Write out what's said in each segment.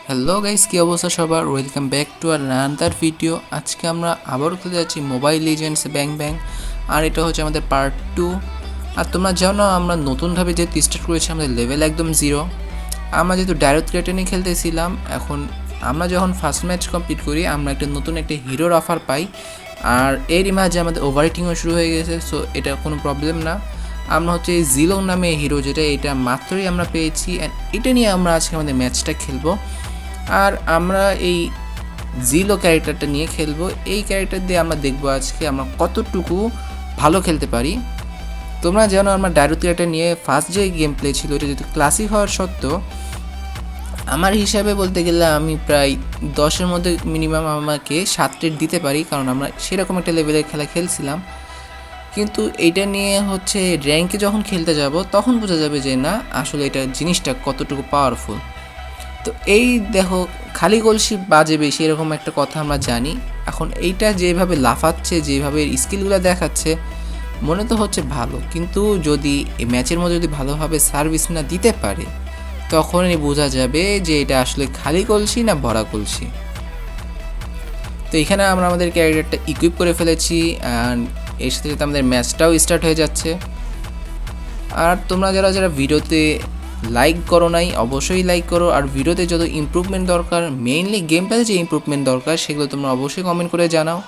Hello guys, কি অবস্থা সবার? Welcome back to another video. আজকে আমরা আবারও খেলতে যাচ্ছি মোবাইল লিজেন্ডস ব্যাং ব্যাং, আর এটা হচ্ছে আমাদের পার্ট 2। আর তোমরা জানো আমরা নতুনভাবে যেহেতু স্টার্ট করেছি, আমাদের লেভেল একদম 0। আমরা যেহেতু ডাইরেক্ট ক্রিয়েটর নিয়ে খেলতেছিলাম, এখন আমরা যখন ফার্স্ট ম্যাচ কমপ্লিট করি আমরা একটা নতুন একটা হিরোর অফার পাই, আর এরই মাঝে আমাদের ওভারহিটিংও শুরু হয়ে গেছে। সো এটা কোনো প্রবলেম না। আমরা হচ্ছে জিলং নামে হিরো, যেটা এটা মাত্রই আমরা পেয়েছি, অ্যান্ড এটা নিয়ে আমরা আজকে আমাদের ম্যাচটা খেলবো। আর আমরা এই জিলো ক্যারেক্টারটা নিয়ে খেলবো। এই ক্যারেক্টার দিয়ে আমরা দেখবো আজকে আমরা কতটুকু ভালো খেলতে পারি। তোমরা জানো আমরা ডাইরেক্ট ক্যারেক্টার নিয়ে ফার্স্ট যে গেম প্লে ছিল, এটা যেহেতু ক্লাসিক হওয়ার সত্ত্বেও আমার হিসাবে বলতে গেলে আমি প্রায় 10-এর মধ্যে মিনিমাম আমাকে 7 রেট দিতে পারি, কারণ আমরা সেরকম একটা লেভেলের খেলা খেলছিলাম। কিন্তু এইটা নিয়ে হচ্ছে র্যাঙ্কে যখন খেলতে যাব তখন বোঝা যাবে যে না, আসলে এটা জিনিসটা কতটুকু পাওয়ারফুল। তো এই দেখো, খালি কলসি বাজে বেশি, এরকম একটা কথা আমরা জানি। এখন এইটা যেভাবে লাফাচ্ছে, যেভাবে স্কিলগুলো দেখাচ্ছে, মনে তো হচ্ছে ভালো, কিন্তু যদি এই ম্যাচের মধ্যে যদি ভালোভাবে সার্ভিস না দিতে পারে তখনই বোঝা যাবে যে এটা আসলে খালি কলসি না ভরা কলসি। তো এখানে আমরা আমাদের ক্যারেক্টারটা ইকুইপ করে ফেলেছি, অ্যান্ড এর সাথে সাথে আমাদের ম্যাচটাও স্টার্ট হয়ে যাচ্ছে। আর তোমরা যারা যারা ভিডিওতে লাইক করো নাই, অবশ্যই লাইক করো। আর ভিডিওতে যত ইমপ্রুভমেন্ট দরকার, মেইনলি গেম প্লেতে যে ইমপ্রুভমেন্ট দরকার, সেগুলো তোমরা অবশ্যই কমেন্ট করে জানাও,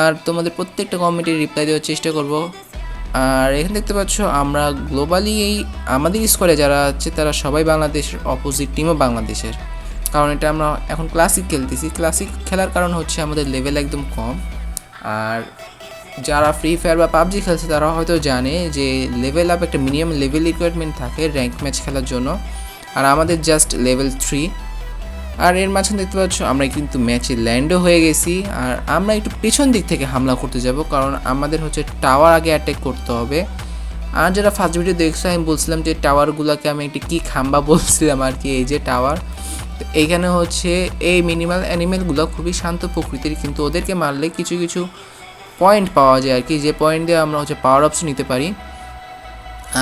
আর তোমাদের প্রত্যেকটা কমেন্টের রিপ্লাই দেওয়ার চেষ্টা করব। আর এখানে দেখতে পাচ্ছ আমরা গ্লোবালি এই আমাদের স্কোয়াডে যারা আছে তারা সবাই বাংলাদেশের, অপোজিট টিমও বাংলাদেশের। কারণ এটা আমরা এখন ক্লাসিক খেলতেছি। ক্লাসিক খেলার কারণ হচ্ছে আমাদের লেভেল একদম কম। আর যারা ফ্রি ফায়ার বা পাবজি খেলছে তারা হয়তো জানে যে লেভেল আপ একটা মিনিমাম লেভেল রিকোয়ারমেন্ট থাকে র্যাঙ্ক ম্যাচ খেলার জন্য, আর আমাদের জাস্ট লেভেল 3। আর এর মাঝখানে দেখতে পাচ্ছ আমরা কিন্তু ম্যাচে ল্যান্ডও হয়ে গেছি, আর আমরা একটু পেছন দিক থেকে হামলা করতে যাব, কারণ আমাদের হচ্ছে টাওয়ার আগে অ্যাটাক করতে হবে। আর যারা ফার্স্ট ভিডিও দেখছো, আমি বলছিলাম যে টাওয়ারগুলোকে আমি একটি কী খাম্বা বলছিলাম আর কি, এই যে টাওয়ার। তো এইখানে হচ্ছে এই মিনিমাল অ্যানিমেলগুলো খুবই শান্ত প্রকৃতির, কিন্তু ওদেরকে মারলে কিছু কিছু পয়েন্ট পাওয়া যায় আর কি, যে পয়েন্ট দিয়ে আমরা হচ্ছে পাওয়ার আপস নিতে পারি।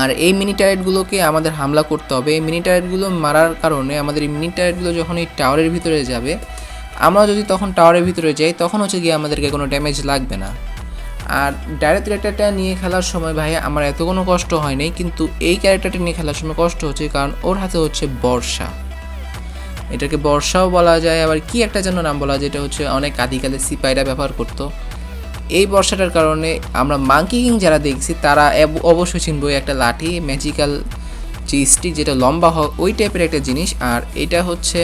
আর এই মিনি টায়ারগুলোকে আমাদের হামলা করতে হবে। এই মিনি টায়ারগুলো মারার কারণে আমাদের এই মিনি টায়ারগুলো যখন এই টাওয়ারের ভিতরে যাবে, আমরা যদি তখন টাওয়ারের ভিতরে যাই তখন হচ্ছে গিয়ে আমাদেরকে কোনো ড্যামেজ লাগবে না। আর ডাইরেক্ট ক্যারেক্টারটা নিয়ে খেলার সময় ভাই আমার এত কোনো কষ্ট হয় নাই, কিন্তু এই ক্যারেক্টারটা নিয়ে খেলার সময় কষ্ট হচ্ছে, কারণ ওর হাতে হচ্ছে বর্ষা। এটাকে বর্ষাও বলা যায়, আবার কি একটা যেন নাম বলা যায়, এটা হচ্ছে অনেক আদিকালে সিপাইরা ব্যবহার করতো। এই বর্ষাটার কারণে আমরা মাঙ্কি কিং যারা দেখছি তারা অবশ্যই চিনবো একটা লাঠি, ম্যাজিক্যাল যে স্টিক, যেটা লম্বা হয় ওই টাইপের একটা জিনিস। আর এটা হচ্ছে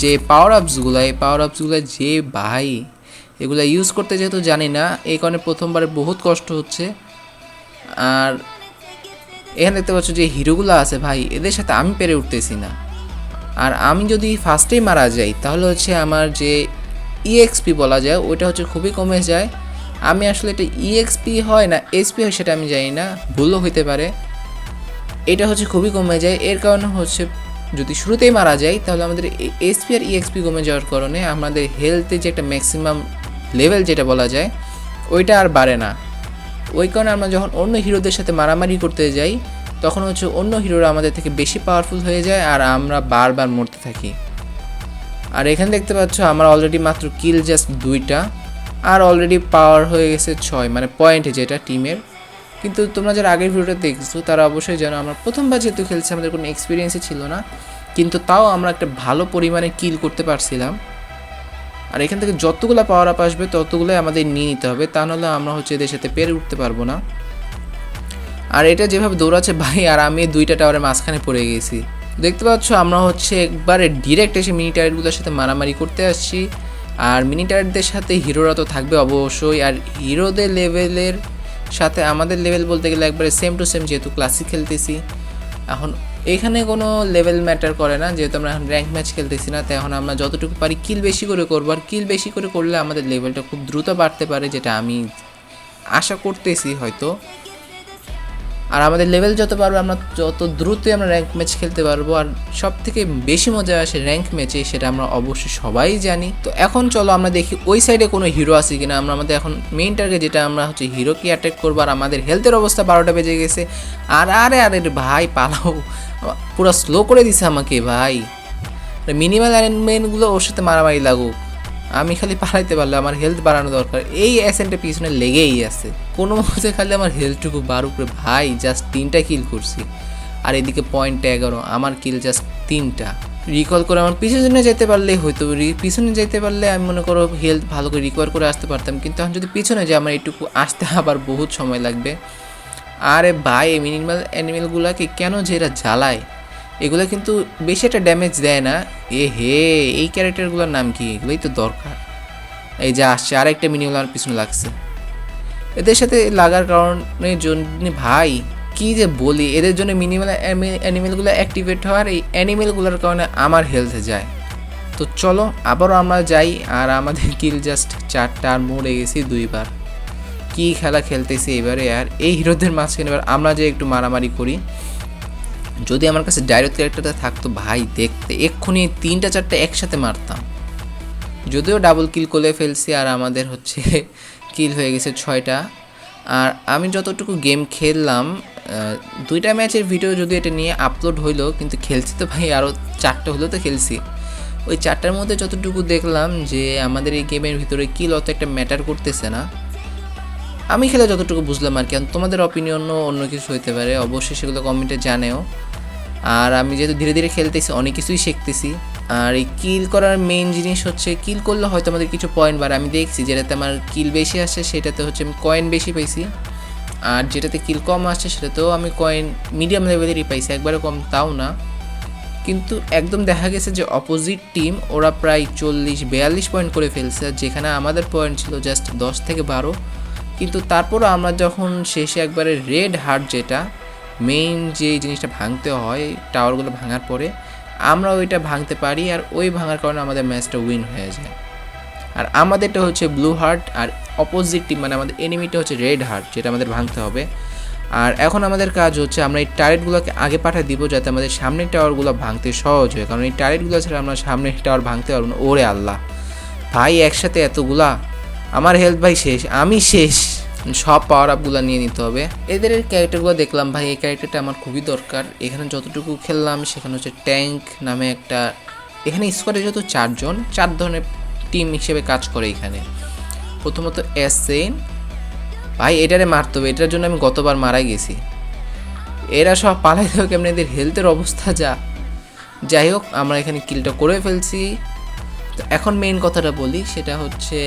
যে পাওয়ার আপসগুলো, এই পাওয়ার আপসগুলো যে ভাই এগুলো ইউজ করতে যেহেতু জানি না, এই কারণে প্রথমবারে বহুত কষ্ট হচ্ছে। আর এখানে দেখতে পাচ্ছ যে হিরোগুলো আছে ভাই, এদের সাথে আমি পেরে উঠতেছি না। আর আমি যদি ফার্স্টেই মারা যাই তাহলে হচ্ছে আমার যে ইএক্সপি বলা যায় ওইটা হচ্ছে খুবই কমে যায়। আমি আসলে এটা ইএক্সপি হয় না এসপি হয় সেটা আমি জানি না, ভুলও হইতে পারে। এটা হচ্ছে খুবই কমে যায়, এর কারণে হচ্ছে যদি শুরুতেই মারা যায় তাহলে আমাদের এসপি আর ইএক্সপি কমে যাওয়ার কারণে আমাদের হেলথে যে একটা ম্যাক্সিমাম লেভেল যেটা বলা যায় ওইটা আর বাড়ে না। ওই কারণে আমরা যখন অন্য হিরোদের সাথে মারামারি করতে যাই তখন হচ্ছে অন্য হিরোরা আমাদের থেকে বেশি পাওয়ারফুল হয়ে যায়, আর আমরা বারবার মরতে থাকি। আর এখানে দেখতে পাচ্ছ আমার অলরেডি মাত্র কিল জাস্ট 2টা, আর অলরেডি পাওয়ার হয়ে গেছে 6, মানে পয়েন্টে যেটা টিমের। কিন্তু তোমরা যারা আগের ভিডিওটা দেখছো তারা অবশ্যই জানো আমরা প্রথমবার যেহেতু খেলছি আমাদের কোনো এক্সপিরিয়েন্সই ছিল না, কিন্তু তাও আমরা একটা ভালো পরিমাণে কিল করতে পারছিলাম। আর এখান থেকে যতগুলো পাওয়ার আপ আসবে ততগুলোই আমাদের নিয়ে নিতে হবে, তা নাহলে আমরা হচ্ছে এদের সাথে পেরে উঠতে পারবো না। আর এটা যেভাবে দৌড়াচ্ছে ভাই, আর আমি 2টা টাওয়ারের মাঝখানে পড়ে গেছি। দেখতে পাচ্ছ আমরা হচ্ছে একবারে ডিরেক্ট এসে মিনি টায়ারগুলোর সাথে মারামারি করতে আসছি। আর মিনি টায়ারদের সাথে হিরোরা তো থাকবে অবশ্যই, আর হিরোদের লেভেলের সাথে আমাদের লেভেল বলতে গেলে একবারে সেম টু সেম, যেহেতু ক্লাসিক খেলতেছি। এখন এখানে কোনো লেভেল ম্যাটার করে না, যেহেতু আমরা এখন র্যাঙ্ক ম্যাচ খেলতেছি না, তাই এখন আমরা যতটুকু পারি কিল বেশি করে করবো। আর কিল বেশি করে করলে আমাদের লেভেলটা খুব দ্রুত বাড়তে পারে, যেটা আমি আশা করতেছি হয়তো। আর আমাদের লেভেল যত পারবো আমরা যত দ্রুতই আমরা র্যাঙ্ক ম্যাচ খেলতে পারবো। আর সব থেকে বেশি মজা আসে র্যাঙ্ক ম্যাচে, সেটা আমরা অবশ্যই সবাই জানি। তো এখন চলো আমরা দেখি ওই সাইডে কোনো হিরো আছে কিনা। আমরা আমাদের এখন মেইন টার্গেট যেটা, আমরা হচ্ছে হিরোকে অ্যাটাক করবো। আর আমাদের হেলথের অবস্থা 12টা বেজে গেছে। আর আরে আরে ভাই পালাও, পুরো স্লো করে দিছে আমাকে ভাই। মিনিমাল অ্যারেঞ্জমেন্টগুলো ওর সাথে মারামারি লাগুক, আমি খালি পালাইতে পারলে আমার হেলথ বাড়ানো দরকার। এই অ্যাসেন্টের পিছনে লেগেই আছে, কোনো মতে খালি আমার হেলথটুকু বাড়ুক রে ভাই। জাস্ট 3টা কিল করছি, আর এদিকে পয়েন্ট 11, আমার কিল জাস্ট 3টা। রিকল করে আমার পিছনে যেতে পারলেই হয়তো, পিছনে যেতে পারলে আমি মনে করো হেলথ ভালো করে রিকভার করে আসতে পারতাম, কিন্তু এখন যদি পিছনে যাই আমার এইটুকু আসতে আবার বহুত সময় লাগবে। আরে ভাই এই মিনিমাল অ্যানিমেলগুলোকে কেন যে এরা জ্বালায়, এগুলো কিন্তু বেশি একটা ড্যামেজ দেয় না। হে এই ক্যারেক্টারগুলোর নাম কি, এগুলোই তো দরকার। এই যে আসছে আরেকটা মিনিমাল আমার পিছনে লাগছে, এদের সাথে লাগার কারণে জন্য ভাই কি যে বলি, এদের জন্য মিনিমাল অ্যানিমেলগুলো অ্যাক্টিভেট হওয়ার, এই অ্যানিমেলগুলোর কারণে আমার হেলথে যায়। তো চলো আবারও আমরা যাই, আর আমাদের কিল জাস্ট 4টা, আর মরে গেছি 2বার। কি খেলা খেলতেছি এবারে, আর এই হিরোদের মাঝখানে এবার আমরা যে একটু মারামারি করি। যদি আমার কাছে ডাইরেক্ট ক্যারেক্টারটা থাকতো ভাই, দেখতে এক্ষুনি 3টা 4টা একসাথে মারতাম। যদিও ডাবল কিল করে ফেলছি, আর আমাদের হচ্ছে কিল হয়ে গেছে 6টা। আর আমি যতটুকু গেম খেললাম, 2টা ম্যাচের ভিডিও যদি এটা নিয়ে আপলোড হইলো, কিন্তু খেলছি তো ভাই আরও 4টা হলেও তো খেলছি। ওই 4টার মধ্যে যতটুকু দেখলাম যে আমাদের এই গেমের ভিতরে কিল অত একটা ম্যাটার করতেছে না, আমি খেলে যতটুকু বুঝলাম আর কি। তোমাদের অপিনিয়নও অন্য কিছু হইতে পারে, অবশ্যই সেগুলো কমেন্টে জানেও। আর আমি যেহেতু ধীরে ধীরে খেলতেছি, অনেক কিছুই শিখতেছি। আর এই কিল করার মেইন জিনিস হচ্ছে, কিল করলে হয়তো আমাদের কিছু পয়েন্ট বাড়ে। আমি দেখছি যেটাতে আমার কিল বেশি আসে সেটাতে হচ্ছে আমি কয়েন বেশি পাইছি, আর যেটাতে কিল কম আসছে সেটাতেও আমি কয়েন মিডিয়াম লেভেলেরই পাইছি, একবারে কম তাও না। কিন্তু একদম দেখা গেছে যে অপোজিট টিম ওরা প্রায় 40-42 পয়েন্ট করে ফেলছে, যেখানে আমাদের পয়েন্ট ছিল জাস্ট 10 থেকে 12। কিন্তু তারপরও আমরা যখন শেষে একবারে রেড হার্ট, যেটা মেইন যে জিনিসটা ভাঙতে হয় টাওয়ারগুলো ভাঙার পরে, আমরা ওইটা ভাঙতে পারি, আর ওই ভাঙার কারণে আমাদের ম্যাচটা উইন হয়ে যায়। আর আমাদেরটা হচ্ছে ব্লু হার্ট, আর অপোজিট টিম মানে আমাদের এনিমিটা হচ্ছে রেড হার্ট, যেটা আমাদের ভাঙতে হবে। আর এখন আমাদের কাজ হচ্ছে আমরা এই টার্গেটগুলোকে আগে পাঠিয়ে দিব, যাতে আমাদের সামনের টাওয়ারগুলো ভাঙতে সহজ হয়, কারণ এই টার্গেটগুলো ছাড়া আমরা সামনের টাওয়ার ভাঙতে পারবো না। ওরে আল্লাহ ভাই, একসাথে এতগুলা, আমার হেলথ ভাই শেষ, আমি শেষ। সব পাওয়ার আপগুলো নিয়ে নিতে হবে। এদের ক্যারেক্টারগুলো দেখলাম ভাই, এই ক্যারেক্টারটা আমার খুবই দরকার। এখানে যতটুকু খেললাম সেখানে হচ্ছে ট্যাঙ্ক নামে একটা, এখানে স্কোয়াডে যত 4 জন, 4 ধরনের টিম হিসেবে কাজ করে এখানে। প্রথমত এসএন ভাই, এটারে মারতে হবে, এটার জন্য আমি গতবার মারাই গেছি। এরা সব পালাইতে হবে কেমন, এদের হেলথের অবস্থা যা। যাই হোক, আমরা এখানে কিলটা করে ফেলছি। তো এখন মেইন কথাটা বলি, সেটা হচ্ছে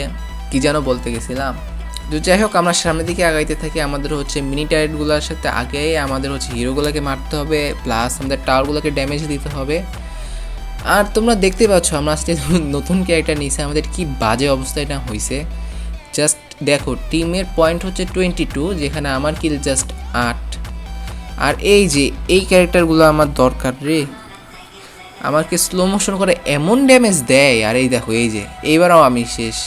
কি যেন বলতে গেছিলাম। তো যাই হোক, আমরা সামনের দিকে আগাইতে থাকি। আমাদের হচ্ছে মিনি টায়ারগুলোর সাথে আগে আমাদের হচ্ছে হিরোগুলোকে মারতে হবে, প্লাস আমাদের টাওয়ারগুলোকে ড্যামেজ দিতে হবে। আর তোমরা দেখতে পাচ্ছ আমরা আজকে নতুন ক্যারেক্টার নিয়েছি, আমাদের কি বাজে অবস্থা এটা হয়েছে। জাস্ট দেখো, টিমের পয়েন্ট হচ্ছে 22, যেখানে আমার কিল জাস্ট 8। আর এই যে এই ক্যারেক্টারগুলো আমার দরকার রে, আমাকে স্লো মোশন করে এমন ড্যামেজ দেয়। আর এই দেখো, এই যে এইবারও আমি শেষ।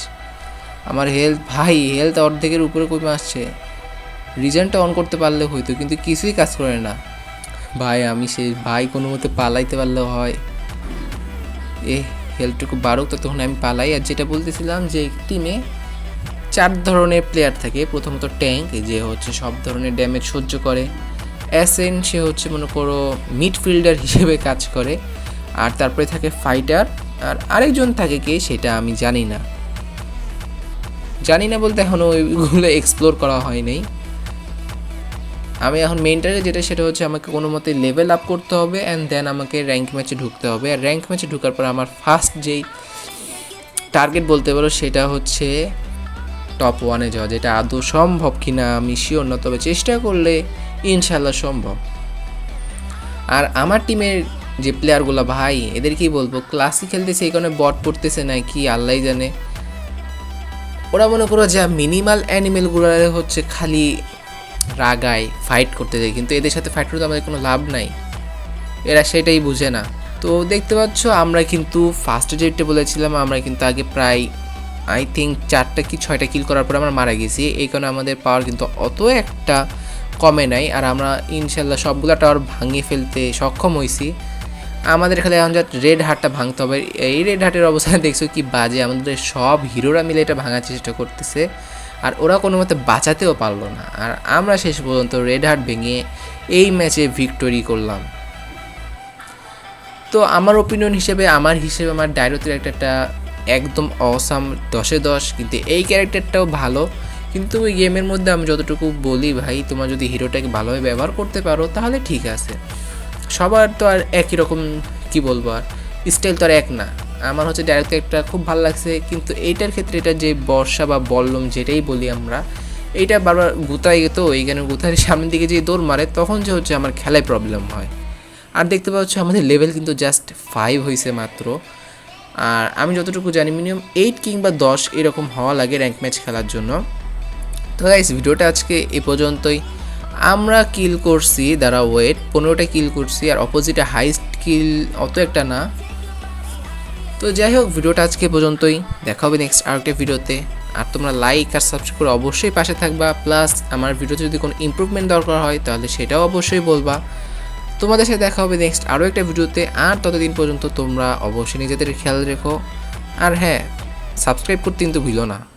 আমার হেলথ ভাই, হেলথ অর্ধেকের উপরে কমে আসছে। রিজনটা অন করতে পারলে হয়তো, কিন্তু কিছুই কাজ করে না ভাই, আমি শেষ ভাই। কোনো মতে পালাইতে পারলেও হয়, হেলথটুকু বাড়ুক, ততক্ষণ আমি পালাই। আর যেটা বলতেছিলাম যে টিমে 4 ধরনের প্লেয়ার থাকে। প্রথমত ট্যাঙ্ক, যে হচ্ছে সব ধরনের ড্যামেজ সহ্য করে। অ্যাসেন, সে হচ্ছে মনে করো মিডফিল্ডার হিসেবে কাজ করে। আর তারপরে থাকে ফাইটার, আর আরেকজন থাকে কে সেটা আমি জানি না বলতে এখনও ওইগুলো এক্সপ্লোর করা হয় নাই। আমি এখন মেইনটারে যেটা, সেটা হচ্ছে আমাকে কোনো মতে লেভেল আপ করতে হবে, অ্যান্ড দেন আমাকে র্যাঙ্ক ম্যাচে ঢুকতে হবে। আর র্যাঙ্ক ম্যাচে ঢুকার পর আমার ফার্স্ট যেই টার্গেট বলতে পারো সেটা হচ্ছে টপ 1-এ যাওয়া, যেটা আদৌ সম্ভব কিনা আমি শিওর না, তবে চেষ্টা করলে ইনশাল্লাহ সম্ভব। আর আমার টিমের যে প্লেয়ারগুলো ভাই, এদের কি বলবো, ক্লাসিক খেলতেছে এই কারণে বট পড়তেছে না কি আল্লাহ জানে। ওরা মনে করো যা মিনিমাল অ্যানিমেলগুলো হচ্ছে খালি রাগায় ফাইট করতে যায়, কিন্তু এদের সাথে ফাইট করতে আমাদের কোনো লাভ নাই, এরা সেটাই বুঝে না। তো দেখতে পাচ্ছ আমরা কিন্তু ফার্স্টে যেটা বলেছিলাম, আমরা কিন্তু আগে প্রায় আই থিঙ্ক 4টা কি 6টা কিল করার পর আমরা মারা গেছি। এই কারণে আমাদের পাওয়ার কিন্তু অত একটা কমে নাই, আর আমরা ইনশাল্লাহ সবগুলো টাওয়ার ভাঙিয়ে ফেলতে সক্ষম হয়েছি। আমাদের খালি এখন যা রেড হার্টটা ভাঙতে হবে। এই রেড হার্টের অবস্থা দেখছো কি বাজে, আমাদের সব হিরোরা মিলে এটা ভাঙার চেষ্টা করতেছে, আর ওরা কোনো মতে বাঁচাতেও পারলো না। আর আমরা শেষ পর্যন্ত রেড হার্ট ভেঙে এই ম্যাচে ভিক্টোরি করলাম। তো আমার ওপিনিয়ন হিসেবে আমার ডাইরোথের একটা একদম অসাম 10-এ 10, কিন্তু এই ক্যারেক্টারটাও ভালো। কিন্তু ওই গেমের মধ্যে আমি যতটুকু বলি ভাই, তোমরা যদি হিরোটাকে ভালোভাবে ব্যবহার করতে পারো তাহলে ঠিক আছে। সবার তো আর একই রকম, কি বলবো, আর স্টাইল তো আর এক না। আমার হচ্ছে ডাইরেক্ট একটা খুব ভালো লাগছে, কিন্তু এইটার ক্ষেত্রে এটা যে বর্ষা বা বল্লম যেটাই বলি আমরা, এইটা বারবার গুতায় তো এইখানে গুতার সামনের দিকে যে দৌড় মারে তখন যে হচ্ছে আমার খেলায় প্রবলেম হয়। আর দেখতে পাচ্ছ আমাদের লেভেল কিন্তু জাস্ট 5 হয়েছে মাত্র। আর আমি যতটুকু জানি মিনিমাম 8 কিংবা 10 এরকম হওয়া লাগে র্যাঙ্ক ম্যাচ খেলার জন্য। তো গাইস, ভিডিওটা আজকে এ পর্যন্তই। আমরা কিল করছি, দ্বারা ওয়েট 15টা কিল করছি, আর অপোজিটে হাইস্ট কিল অত একটা না। তো যাই হোক, ভিডিওটা আজকে পর্যন্তই, দেখা হবে নেক্সট আরেকটা ভিডিওতে। আর তোমরা লাইক আর সাবস্ক্রাইব করে অবশ্যই পাশে থাকবা, প্লাস আমার ভিডিওতে যদি কোনো ইমপ্রুভমেন্ট দরকার হয় তাহলে সেটাও অবশ্যই বলবা। তোমাদের সাথে দেখা হবে নেক্সট আরও একটা ভিডিওতে। আর ততদিন পর্যন্ত তোমরা অবশ্যই নিজেদের খেয়াল রেখো। আর হ্যাঁ, সাবস্ক্রাইব করতে কিন্তু ভুলো না।